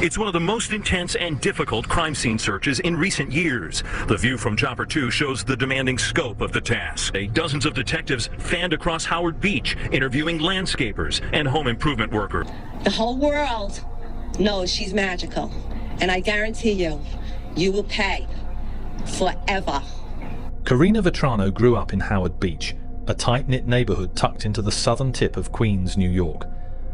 It's one of the most intense and difficult crime scene searches in recent years. The view from Chopper 2 shows the demanding scope of the task. Dozens of detectives fanned across Howard Beach, interviewing landscapers and home improvement workers. The whole world knows she's magical, and I guarantee you, you will pay forever. Karina Vetrano grew up in Howard Beach, a tight-knit neighborhood tucked into the southern tip of Queens, New York.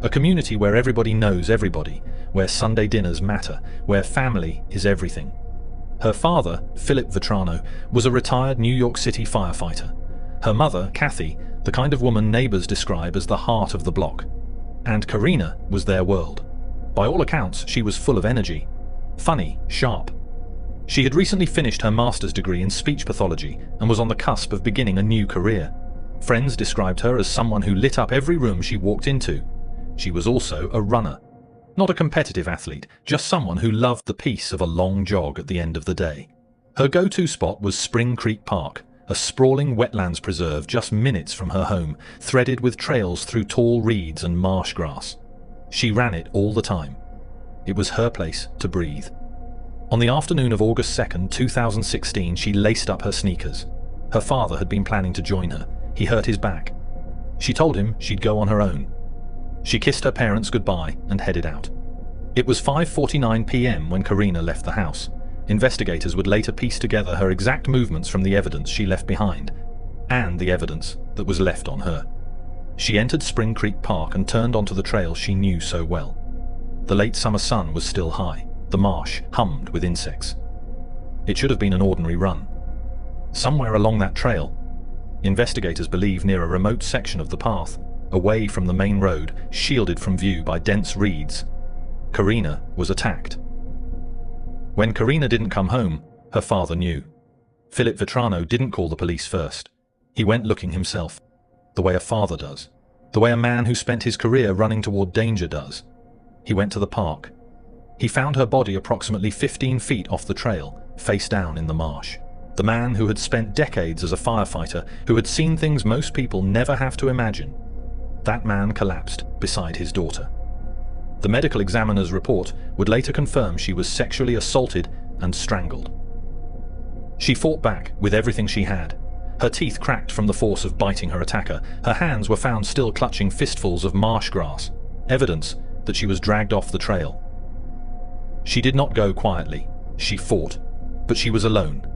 A community where everybody knows everybody, where Sunday dinners matter, where family is everything. Her father, Philip Vetrano, was a retired New York City firefighter. Her mother, Kathy, the kind of woman neighbors describe as the heart of the block. And Karina was their world. By all accounts, she was full of energy. Funny, sharp. She had recently finished her master's degree in speech pathology and was on the cusp of beginning a new career. Friends described her as someone who lit up every room she walked into. She was also a runner. Not a competitive athlete, just someone who loved the peace of a long jog at the end of the day. Her go-to spot was Spring Creek Park, a sprawling wetlands preserve just minutes from her home, threaded with trails through tall reeds and marsh grass. She ran it all the time. It was her place to breathe. On the afternoon of August 2nd, 2016, she laced up her sneakers. Her father had been planning to join her. He hurt his back. She told him she'd go on her own. She kissed her parents goodbye and headed out. It was 5:49 p.m. when Karina left the house. Investigators would later piece together her exact movements from the evidence she left behind, and the evidence that was left on her. She entered Spring Creek Park and turned onto the trail she knew so well. The late summer sun was still high. The marsh hummed with insects. It should have been an ordinary run. Somewhere along that trail, investigators believe near a remote section of the path, away from the main road, shielded from view by dense reeds, Karina was attacked. When Karina didn't come home, her father knew. Philip Vetrano didn't call the police first. He went looking himself, the way a father does, the way a man who spent his career running toward danger does. He went to the park. He found her body approximately 15 feet off the trail, face down in the marsh. The man who had spent decades as a firefighter, who had seen things most people never have to imagine. That man collapsed beside his daughter. The medical examiner's report would later confirm she was sexually assaulted and strangled. She fought back with everything she had. Her teeth cracked from the force of biting her attacker. Her hands were found still clutching fistfuls of marsh grass, evidence that she was dragged off the trail. She did not go quietly. She fought, but she was alone.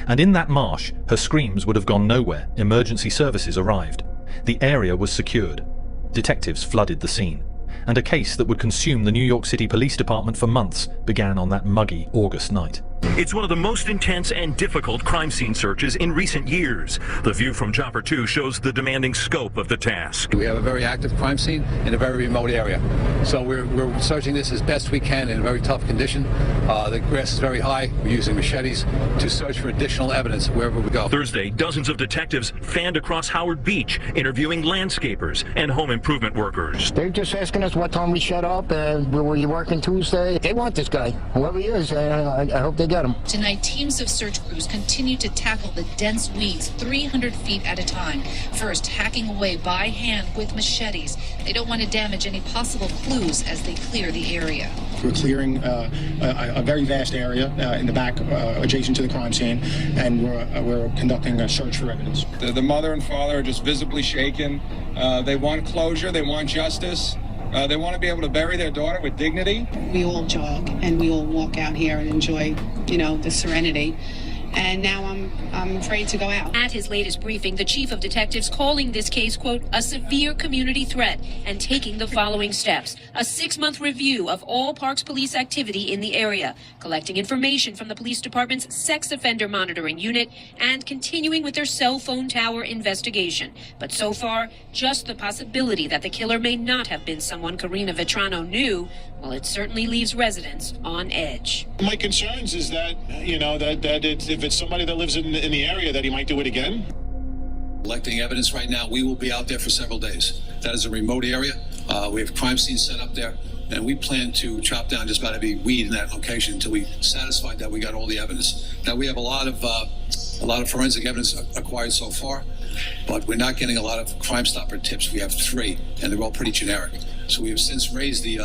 And in that marsh, her screams would have gone nowhere. Emergency services arrived. The area was secured. Detectives flooded the scene. And a case that would consume the New York City Police Department for months began on that muggy August night. It's one of the most intense and difficult crime scene searches in recent years. The view from Chopper 2 shows the demanding scope of the task. We have a very active crime scene in a very remote area. So we're searching this as best we can in a very tough condition. The grass is very high. We're using machetes to search for additional evidence wherever we go. Thursday, dozens of detectives fanned across Howard Beach, interviewing landscapers and home improvement workers. They're just asking us what time we shut up and were you working Tuesday. They want this guy, whoever he is. I hope they get him. Tonight, teams of search crews continue to tackle the dense weeds 300 feet at a time. First, hacking away by hand with machetes. They don't want to damage any possible clues as they clear the area. We're clearing a very vast area in the back adjacent to the crime scene, and we're conducting a search for evidence. The mother and father are just visibly shaken. They want closure. They want justice. They want to be able to bury their daughter with dignity. We all jog and we all walk out here and enjoy, the serenity. And now I'm afraid to go out. At his latest briefing, the chief of detectives calling this case, quote, a severe community threat and taking the following steps. A 6-month review of all Parks Police activity in the area, collecting information from the police department's sex offender monitoring unit, and continuing with their cell phone tower investigation. But so far, just the possibility that the killer may not have been someone Karina Vetrano knew, well, it certainly leaves residents on edge. My concerns is that, if it's somebody that lives in the area, that he might do it again. Collecting evidence right now. We will be out there for several days. That is a remote area. We have crime scenes set up there, and we plan to chop down just about every weed in that location until we satisfied that we got all the evidence. Now, we have a lot of forensic evidence acquired so far, but we're not getting a lot of Crime Stopper tips. We have 3, and they're all pretty generic. So we have since raised the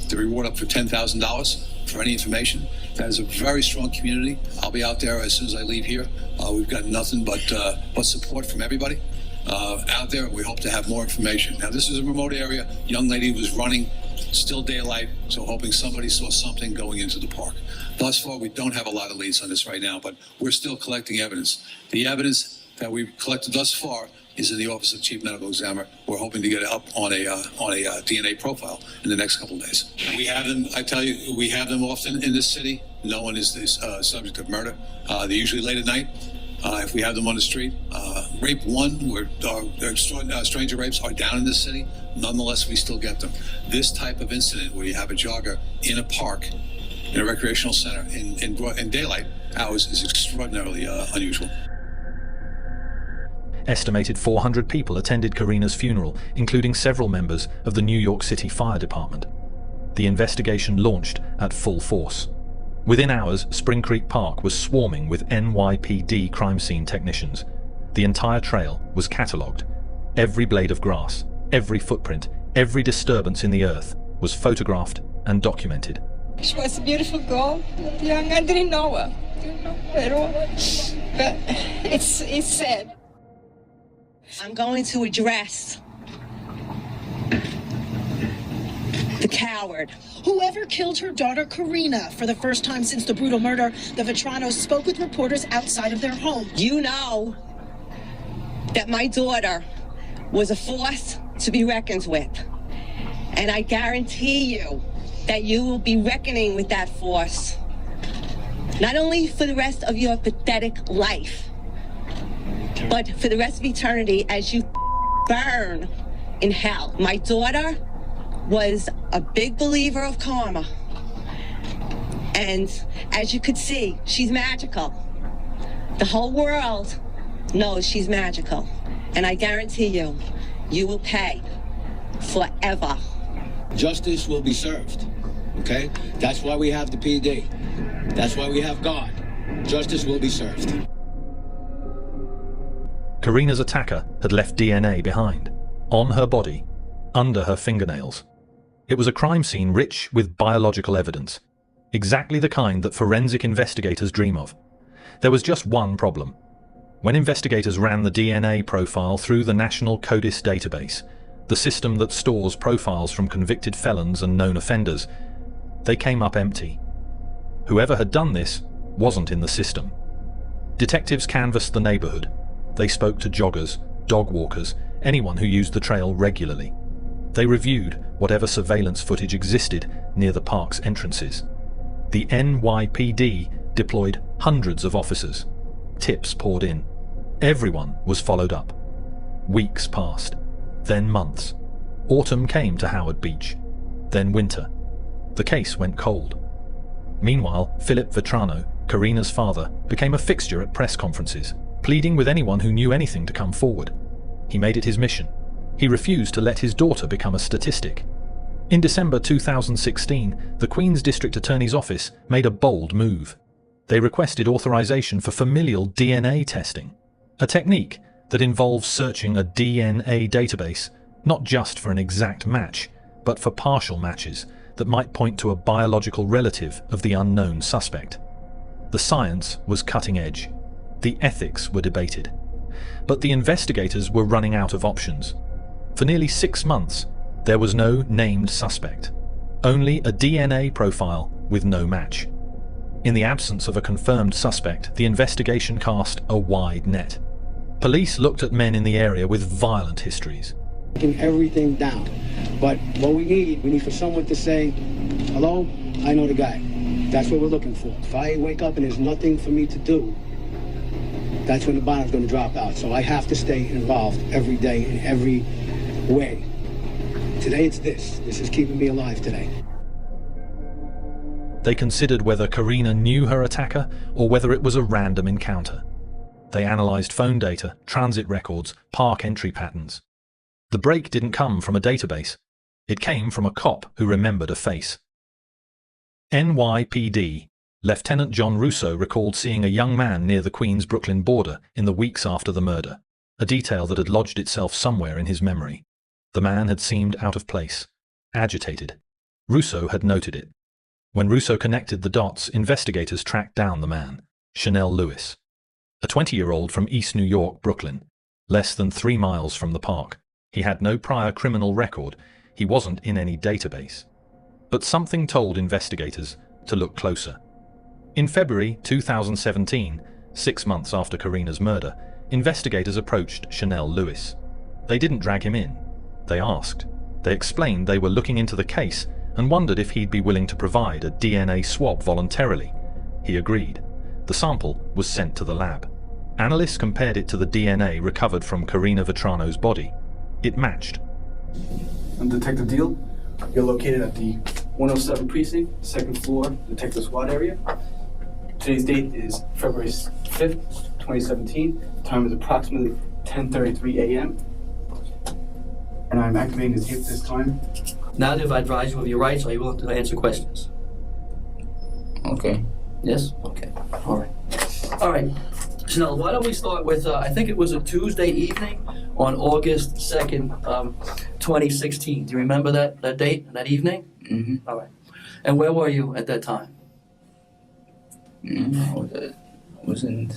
the reward up for $10,000 for any information. That is a very strong community. I'll be out there as soon as I leave here. We've got nothing but support from everybody out there. We hope to have more information. Now, this is a remote area. Young lady was running, still daylight, so hoping somebody saw something going into the park. Thus far, we don't have a lot of leads on this right now, but we're still collecting evidence. The evidence that we've collected thus far is in the Office of Chief Medical Examiner. We're hoping to get it up on a DNA profile in the next couple of days. We have them, I tell you, we have them often in this city. No one is subject of murder. They're usually late at night. If we have them on the street, rape one, where stranger rapes are down in this city. Nonetheless, we still get them. This type of incident where you have a jogger in a park, in a recreational center, in daylight hours is extraordinarily unusual. Estimated 400 people attended Karina's funeral, including several members of the New York City Fire Department. The investigation launched at full force. Within hours, Spring Creek Park was swarming with NYPD crime scene technicians. The entire trail was catalogued. Every blade of grass, every footprint, every disturbance in the earth was photographed and documented. She was a beautiful girl, young. I didn't know her, but it's sad. I'm going to address the coward. Whoever killed her daughter Karina. For the first time since the brutal murder, the Vetranos spoke with reporters outside of their home. You know that my daughter was a force to be reckoned with. And I guarantee you that you will be reckoning with that force. Not only for the rest of your pathetic life, but for the rest of eternity as you burn in hell. My daughter was a big believer of karma. And as you could see, she's magical. The whole world knows she's magical. And I guarantee you, you will pay forever. Justice will be served, okay? That's why we have the PD. That's why we have God. Justice will be served. Karina's attacker had left DNA behind, on her body, under her fingernails. It was a crime scene rich with biological evidence, exactly the kind that forensic investigators dream of. There was just one problem. When investigators ran the DNA profile through the National CODIS database, the system that stores profiles from convicted felons and known offenders, they came up empty. Whoever had done this wasn't in the system. Detectives canvassed the neighborhood. They spoke to joggers, dog walkers, anyone who used the trail regularly. They reviewed whatever surveillance footage existed near the park's entrances. The NYPD deployed hundreds of officers. Tips poured in. Everyone was followed up. Weeks passed, then months. Autumn came to Howard Beach, then winter. The case went cold. Meanwhile, Philip Vetrano, Karina's father, became a fixture at press conferences, pleading with anyone who knew anything to come forward. He made it his mission. He refused to let his daughter become a statistic. In December 2016, the Queens District Attorney's Office made a bold move. They requested authorization for familial DNA testing, a technique that involves searching a DNA database not just for an exact match, but for partial matches that might point to a biological relative of the unknown suspect. The science was cutting edge. The ethics were debated. But the investigators were running out of options. For nearly 6 months, there was no named suspect, only a DNA profile with no match. In the absence of a confirmed suspect, the investigation cast a wide net. Police looked at men in the area with violent histories. Taking everything down. But what we need for someone to say, hello, I know the guy. That's what we're looking for. If I wake up and there's nothing for me to do, that's when the bottom's going to drop out. So I have to stay involved every day in every way. Today it's this. This is keeping me alive today. They considered whether Karina knew her attacker or whether it was a random encounter. They analyzed phone data, transit records, park entry patterns. The break didn't come from a database. It came from a cop who remembered a face. NYPD Lieutenant John Russo recalled seeing a young man near the Queens-Brooklyn border in the weeks after the murder, a detail that had lodged itself somewhere in his memory. The man had seemed out of place, agitated. Russo had noted it. When Russo connected the dots, investigators tracked down the man, Chanel Lewis, a 20-year-old from East New York, Brooklyn, less than 3 miles from the park. He had no prior criminal record. He wasn't in any database. But something told investigators to look closer. In February 2017, 6 months after Karina's murder, investigators approached Chanel Lewis. They didn't drag him in. They asked. They explained they were looking into the case and wondered if he'd be willing to provide a DNA swab voluntarily. He agreed. The sample was sent to the lab. Analysts compared it to the DNA recovered from Karina Vetrano's body. It matched. I'm Detective Deal. You're located at the 107 precinct, second floor, Detective Squad area. Today's date is February 5th, 2017. Time is approximately 10:33 a.m. And I'm activating the tape this time. Now that I've advised you of your rights, are you willing to answer questions? Okay. Yes? Okay. All right. All right. Chanel, why don't we start with, I think it was a Tuesday evening on August 2nd, 2016. Do you remember that date, that evening? Mm-hmm. All right. And where were you at that time? I was in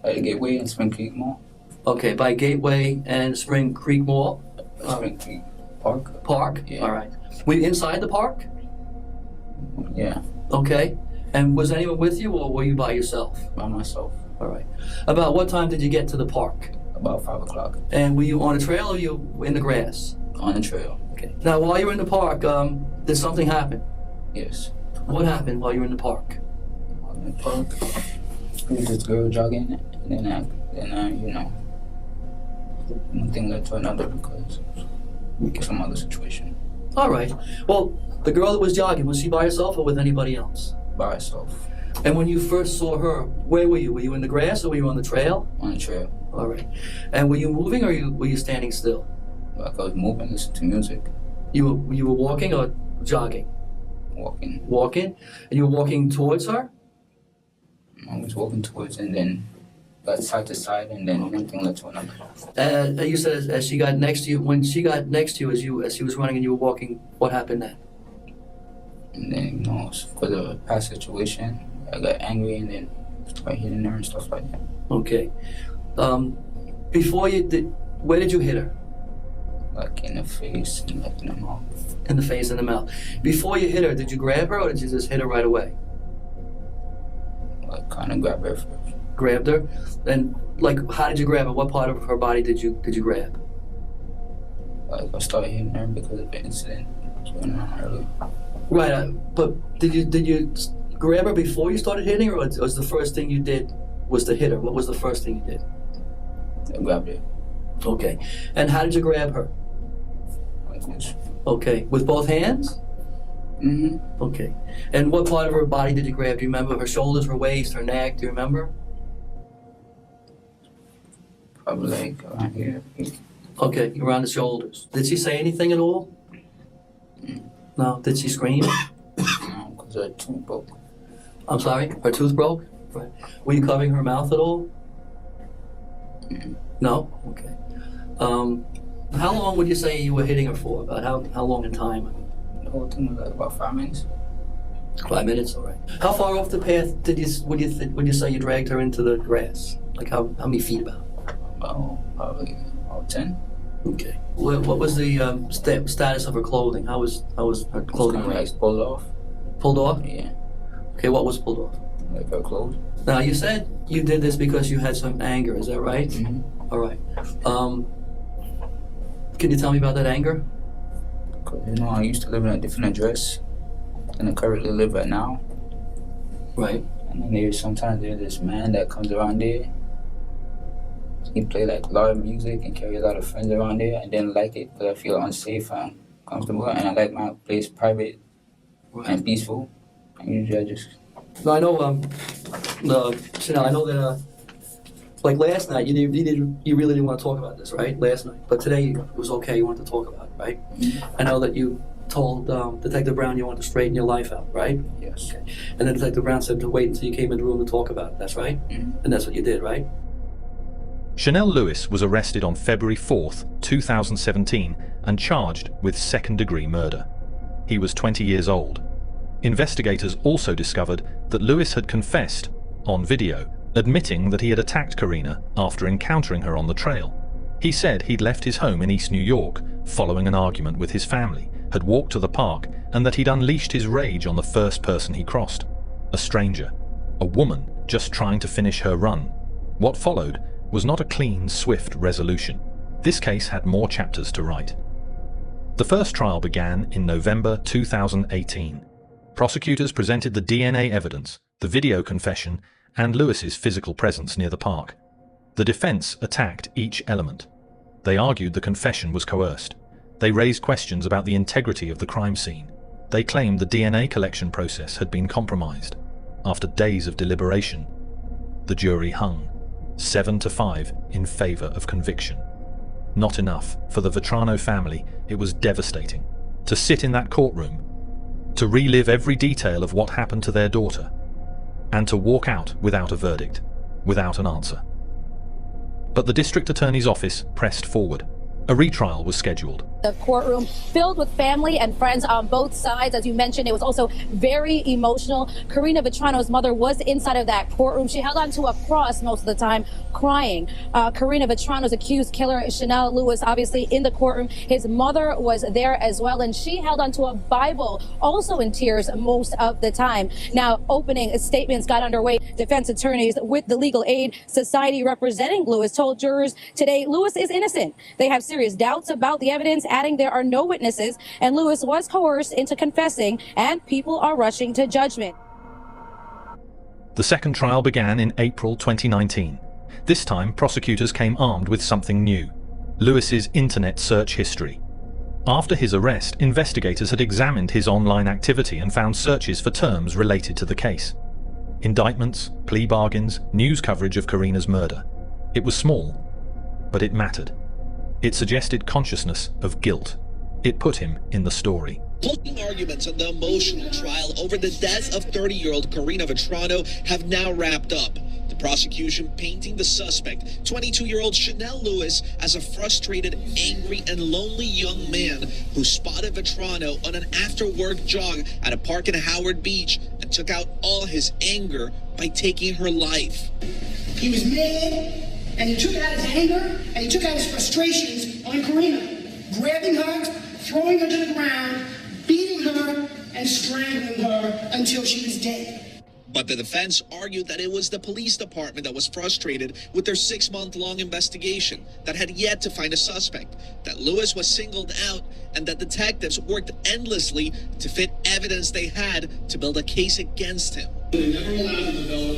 Gateway and Spring Creek Mall. Okay, by Gateway and Spring Creek Mall? Spring Creek Park. Park? Yeah. All right. Were you inside the park? Yeah. Okay. And was anyone with you, or were you by yourself? By myself. All right. About what time did you get to the park? About 5 o'clock. And were you on a trail or were you in the grass? On the trail. Okay. Now, while you were in the park, did something happen? Yes. What happened while you were in the park? In the park, there was this girl jogging, and then one thing led to another because of some other situation. All right. Well, the girl that was jogging, was she by herself or with anybody else? By herself. And when you first saw her, where were you? Were you in the grass or were you on the trail? On the trail. All right. And were you moving or were you standing still? Like I was moving, listening to music. You were walking or jogging? Walking. Walking? And you were walking towards her? I was walking towards, and then got side to side, and then one thing led to another. You said as she got next to you, when she got next to you, as she was running and you were walking, what happened then? And then, for the past situation, I got angry and then started hitting her and stuff like that. Okay. Before you did, where did you hit her? Like in the face and like in the mouth. In the face and the mouth. Before you hit her, did you grab her or did you just hit her right away? Like kind of grabbed her first. Grabbed her? And like, how did you grab her? What part of her body did you grab? Like I started hitting her because of the incident that was going on earlier. Right, but did you grab her before you started hitting her, or was the first thing you did was to hit her? What was the first thing you did? I grabbed her. Okay. And how did you grab her? Like this. Okay. With both hands? Mm-hmm. Okay. And what part of her body did you grab? Do you remember? Her shoulders, her waist, her neck? Do you remember? Probably like around here. Okay, around the shoulders. Did she say anything at all? No. Did she scream? No, because her tooth broke. I'm sorry? Her tooth broke? Right. Were you covering her mouth at all? No? Okay. How long would you say you were hitting her for? About how long in time? The whole thing was like about 5 minutes. 5 minutes, all right. How far off the path would you say you dragged her into the grass? Like how many feet about? Probably about 10. Okay. What was the status of her clothing? How was her clothing? Kind of like pulled off. Pulled off? Yeah. Okay, what was pulled off? Like her clothes. Now, you said you did this because you had some anger, is that right? Mm-hmm. All right. Can you tell me about that anger? Because, I used to live in a different address than I currently live right now. Right. And then sometimes there's this man that comes around there. He play like a lot of music and carry a lot of friends around there. I didn't like it because I feel unsafe and comfortable, and I like my place private and peaceful. And usually I just... No, I know, Chanel, I know that, like last night, you really didn't want to talk about this, right? Last night. But today it was okay, you wanted to talk about it, right? Mm-hmm. I know that you told Detective Brown you wanted to straighten your life out, right? Yes. Okay. And then Detective Brown said to wait until you came in the room to talk about it, that's right? Mm-hmm. And that's what you did, right? Chanel Lewis was arrested on February 4th, 2017 and charged with second-degree murder. He was 20 years old. Investigators also discovered that Lewis had confessed, on video, admitting that he had attacked Karina after encountering her on the trail. He said he'd left his home in East New York following an argument with his family, had walked to the park, and that he'd unleashed his rage on the first person he crossed. A stranger. A woman just trying to finish her run. What followed was not a clean, swift resolution. This case had more chapters to write. The first trial began in November 2018. Prosecutors presented the DNA evidence, the video confession, and Lewis's physical presence near the park. The defense attacked each element. They argued the confession was coerced. They raised questions about the integrity of the crime scene. They claimed the DNA collection process had been compromised. After days of deliberation, the jury hung 7-5 in favor of conviction. Not enough. For the Vetrano family, it was devastating. To sit in that courtroom, to relive every detail of what happened to their daughter, and to walk out without a verdict, without an answer. But the district attorney's office pressed forward. A retrial was scheduled. The courtroom filled with family and friends on both sides. As you mentioned, it was also very emotional. Karina Vetrano's mother was inside of that courtroom. She held onto a cross most of the time, crying. Karina Vetrano's accused killer, Chanel Lewis, obviously in the courtroom. His mother was there as well, and she held onto a Bible, also in tears most of the time. Now, opening statements got underway. Defense attorneys with the Legal Aid Society representing Lewis told jurors today Lewis is innocent. They have serious doubts about the evidence, adding there are no witnesses, and Lewis was coerced into confessing, and people are rushing to judgment. The second trial began in April 2019. This time, prosecutors came armed with something new: Lewis's internet search history. After his arrest, investigators had examined his online activity and found searches for terms related to the case. Indictments, plea bargains, news coverage of Karina's murder. It was small, but it mattered. It suggested consciousness of guilt. It put him in the story. Closing arguments on the emotional trial over the death of 30-year-old Karina Vetrano have now wrapped up. The prosecution painting the suspect, 22-year-old Chanel Lewis, as a frustrated, angry, and lonely young man who spotted Vetrano on an after-work jog at a park in Howard Beach and took out all his anger by taking her life. He was mad, and he took out his anger, and he took out his frustrations on Karina, grabbing her, throwing her to the ground, beating her, and strangling her until she was dead. But the defense argued that it was the police department that was frustrated with their 6-month-long investigation that had yet to find a suspect, that Lewis was singled out, and that detectives worked endlessly to fit evidence they had to build a case against him. They never allowed to develop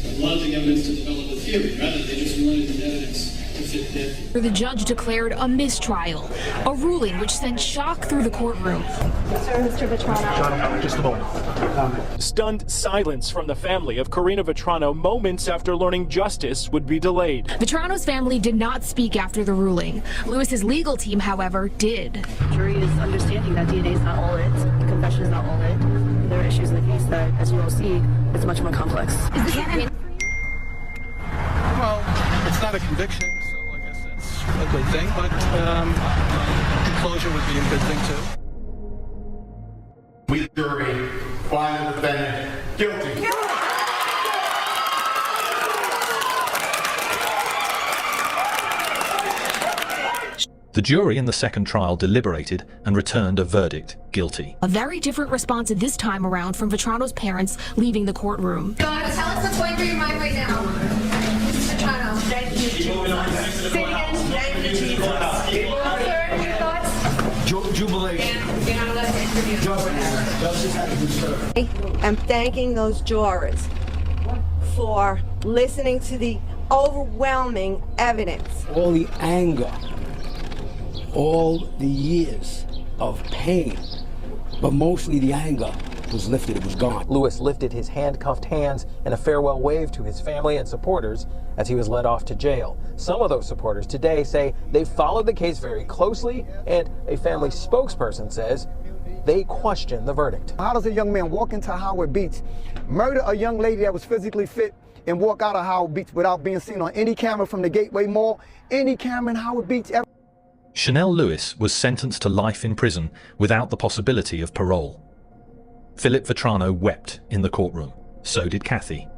a lot of the evidence to develop a theory. Rather, they just wanted the evidence to fit their theory. The judge declared a mistrial, a ruling which sent shock through the courtroom. Sir, Mr. Vetrano. Just a moment. Stunned silence from the family of Karina Vetrano moments after learning justice would be delayed. Vetrano's family did not speak after the ruling. Lewis's legal team, however, did. The jury is understanding that DNA is not all it, the confession is not all it. There are issues in the case that, as you will see, is much more complex. Is this a win? Well, it's not a conviction, so I guess that's a good thing, but closure would be a good thing too. We jury find the defendant guilty. The jury in the second trial deliberated and returned a verdict: guilty. A very different response at this time around from Vetrano's parents leaving the courtroom. Tell us what's going through your mind right now. Mrs. Vetrano. Say it again. Sir, your thoughts? Jubilation. I'm thanking those jurors for listening to the overwhelming evidence. All the anger, all the years of pain, but mostly the anger was lifted, it was gone. Lewis lifted his handcuffed hands in a farewell wave to his family and supporters as he was led off to jail. Some of those supporters today say they followed the case very closely, and a family spokesperson says they question the verdict. How does a young man walk into Howard Beach, murder a young lady that was physically fit, and walk out of Howard Beach without being seen on any camera from the Gateway Mall, any camera in Howard Beach? Chanel Lewis was sentenced to life in prison without the possibility of parole. Philip Vetrano wept in the courtroom. So did Kathy.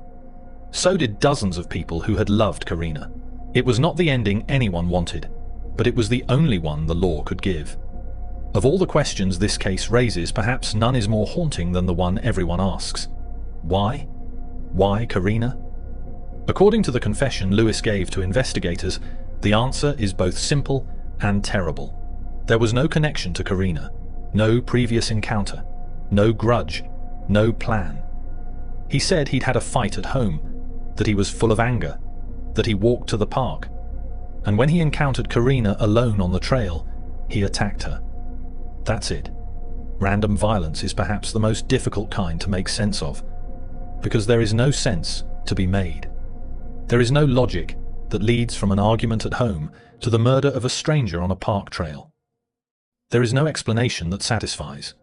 So did dozens of people who had loved Karina. It was not the ending anyone wanted, but it was the only one the law could give. Of all the questions this case raises, perhaps none is more haunting than the one everyone asks. Why? Why Karina? According to the confession Lewis gave to investigators, the answer is both simple and terrible. There was no connection to Karina, no previous encounter, no grudge, no plan. He said he'd had a fight at home, that he was full of anger, that he walked to the park, and when he encountered Karina alone on the trail, he attacked her. That's it. Random violence is perhaps the most difficult kind to make sense of, because there is no sense to be made. There is no logic that leads from an argument at home to the murder of a stranger on a park trail. There is no explanation that satisfies.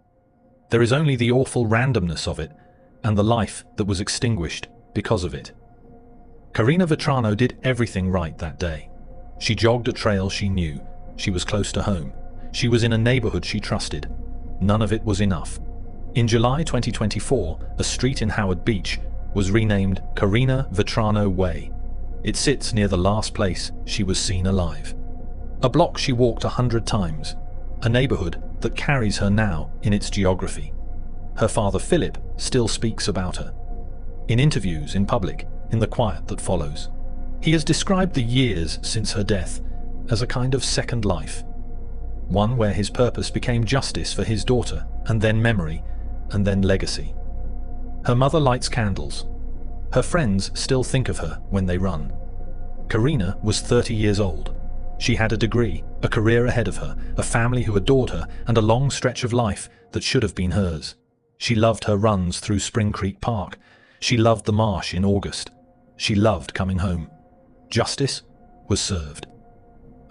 There is only the awful randomness of it and the life that was extinguished because of it. Karina Vetrano did everything right that day. She jogged a trail she knew. She was close to home. She was in a neighborhood she trusted. None of it was enough. In July 2024, a street in Howard Beach was renamed Karina Vetrano Way. It sits near the last place she was seen alive. A block she walked 100 times. A neighborhood that carries her now in its geography. Her father Philip still speaks about her. In interviews, in public, in the quiet that follows. He has described the years since her death as a kind of second life. One where his purpose became justice for his daughter, and then memory, and then legacy. Her mother lights candles. Her friends still think of her when they run. Karina was 30 years old. She had a degree, a career ahead of her, a family who adored her, and a long stretch of life that should have been hers. She loved her runs through Spring Creek Park. She loved the marsh in August. She loved coming home. Justice was served.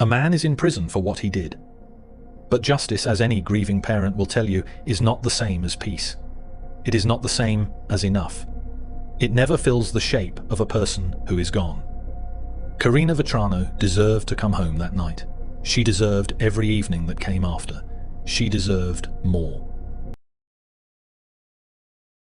A man is in prison for what he did. But justice, as any grieving parent will tell you, is not the same as peace. It is not the same as enough. It never fills the shape of a person who is gone. Karina Vetrano deserved to come home that night. She deserved every evening that came after. She deserved more.